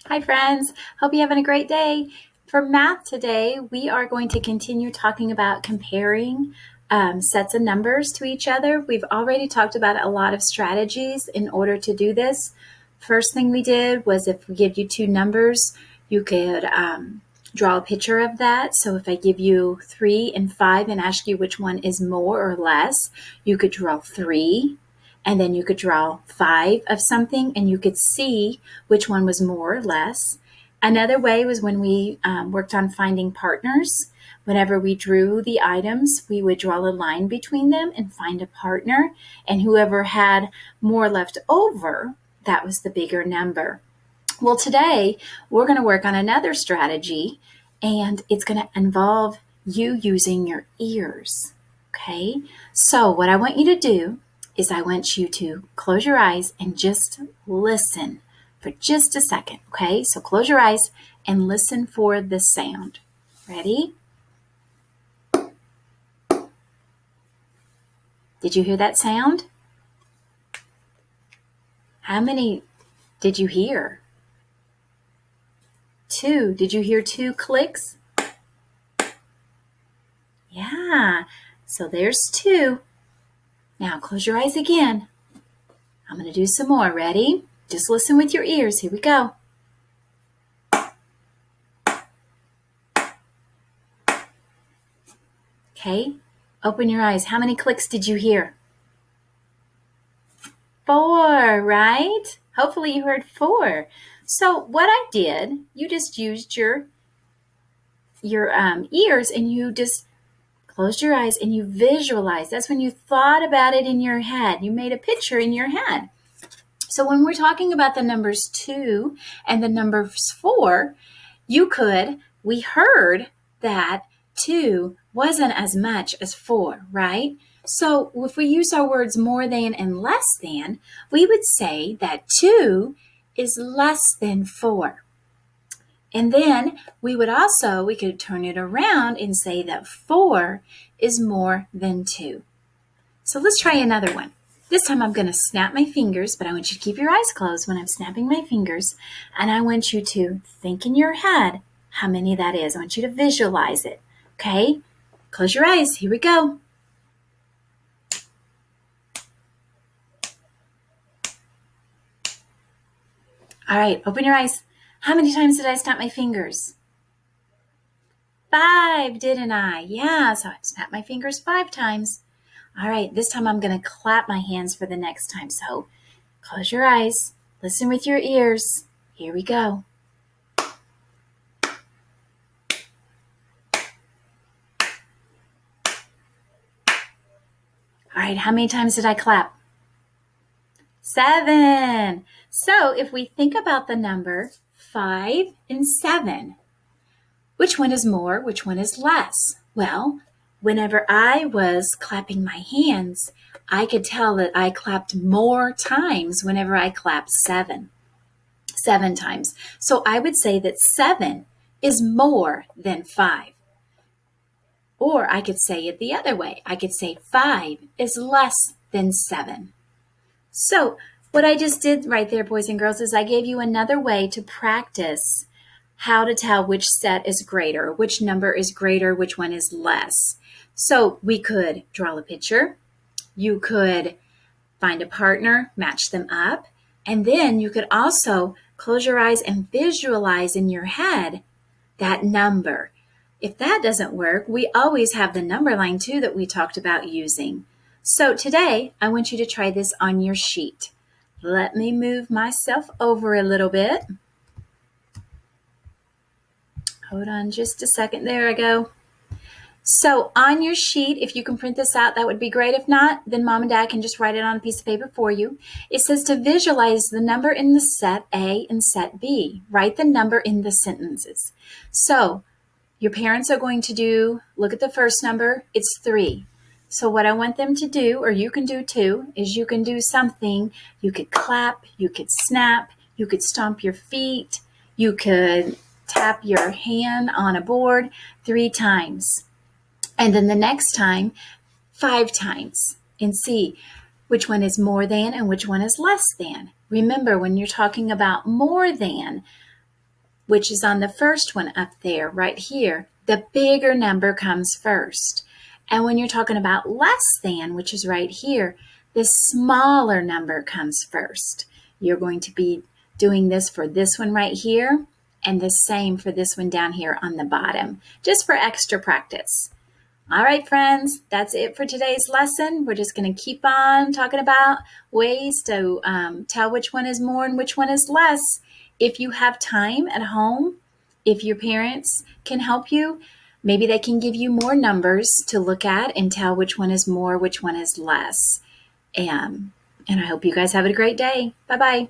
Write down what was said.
Hi, friends. Hope you're having a great day. For math today, we are going to continue talking about comparing sets of numbers to each other. We've already talked about a lot of strategies in order to do this. First thing we did was if we give you two numbers, you could draw a picture of that. So if I give you 3 and 5 and ask you which one is more or less, you could draw 3 and then you could draw 5 of something and you could see which one was more or less. Another way was when we worked on finding partners. Whenever we drew the items, we would draw a line between them and find a partner. And whoever had more left over, that was the bigger number. Well, today we're going to work on another strategy, and it's going to involve you using your ears. Okay? So, what I want you to do is I want you to close your eyes and just listen for just a second. Okay? So, close your eyes and listen for the sound. Ready? Did you hear that sound? How many did you hear? 2. Did you hear 2 clicks? Yeah. So there's 2. Now close your eyes again. I'm going to do some more. Ready? Just listen with your ears. Here we go. Okay. Open your eyes. How many clicks did you hear? 4, right? Hopefully you heard 4. So what I did, you just used your ears and you just closed your eyes and you visualized. That's when you thought about it in your head. You made a picture in your head. So when we're talking about the numbers 2 and the numbers 4, we heard that 2 wasn't as much as 4, right? So if we use our words more than and less than, we would say that 2 is less than 4. And then we could turn it around and say that 4 is more than 2. So let's try another one. This time I'm going to snap my fingers, but I want you to keep your eyes closed when I'm snapping my fingers. And I want you to think in your head how many that is. I want you to visualize it. Okay? Close your eyes. Here we go. All right, open your eyes. How many times did I snap my fingers? 5, didn't I? Yeah, so I snapped my fingers 5 times. All right, this time I'm going to clap my hands for the next time. So close your eyes, listen with your ears. Here we go. All right, how many times did I clap? 7. So if we think about the number 5 and 7, which one is more, which one is less? Well, whenever I was clapping my hands, I could tell that I clapped more times whenever I clapped 7 times. So I would say that 7 is more than 5. Or I could say it the other way. I could say 5 is less than 7. So what I just did right there, boys and girls, is I gave you another way to practice how to tell which set is greater, which number is greater, which one is less. So we could draw a picture. You could find a partner, match them up, and then you could also close your eyes and visualize in your head that number. If that doesn't work, we always have the number line too that we talked about using. So today, I want you to try this on your sheet. Let me move myself over a little bit. Hold on just a second. There I go. So on your sheet, if you can print this out, that would be great. If not, then mom and dad can just write it on a piece of paper for you. It says to visualize the number in the set A and set B. Write the number in the sentences. So your parents are going to look at the first number, it's 3. So what I want them to do, or you can do too, is you can do something. You could clap, you could snap, you could stomp your feet, you could tap your hand on a board 3 times. And then the next time, 5 times, and see which one is more than and which one is less than. Remember, when you're talking about more than, which is on the first one up there, right here, the bigger number comes first. And when you're talking about less than, which is right here, the smaller number comes first. You're going to be doing this for this one right here, and the same for this one down here on the bottom, just for extra practice. All right, friends, that's it for today's lesson. We're just going to keep on talking about ways to tell which one is more and which one is less. If you have time at home, if your parents can help you, maybe they can give you more numbers to look at and tell which one is more, which one is less. And I hope you guys have a great day. Bye-bye.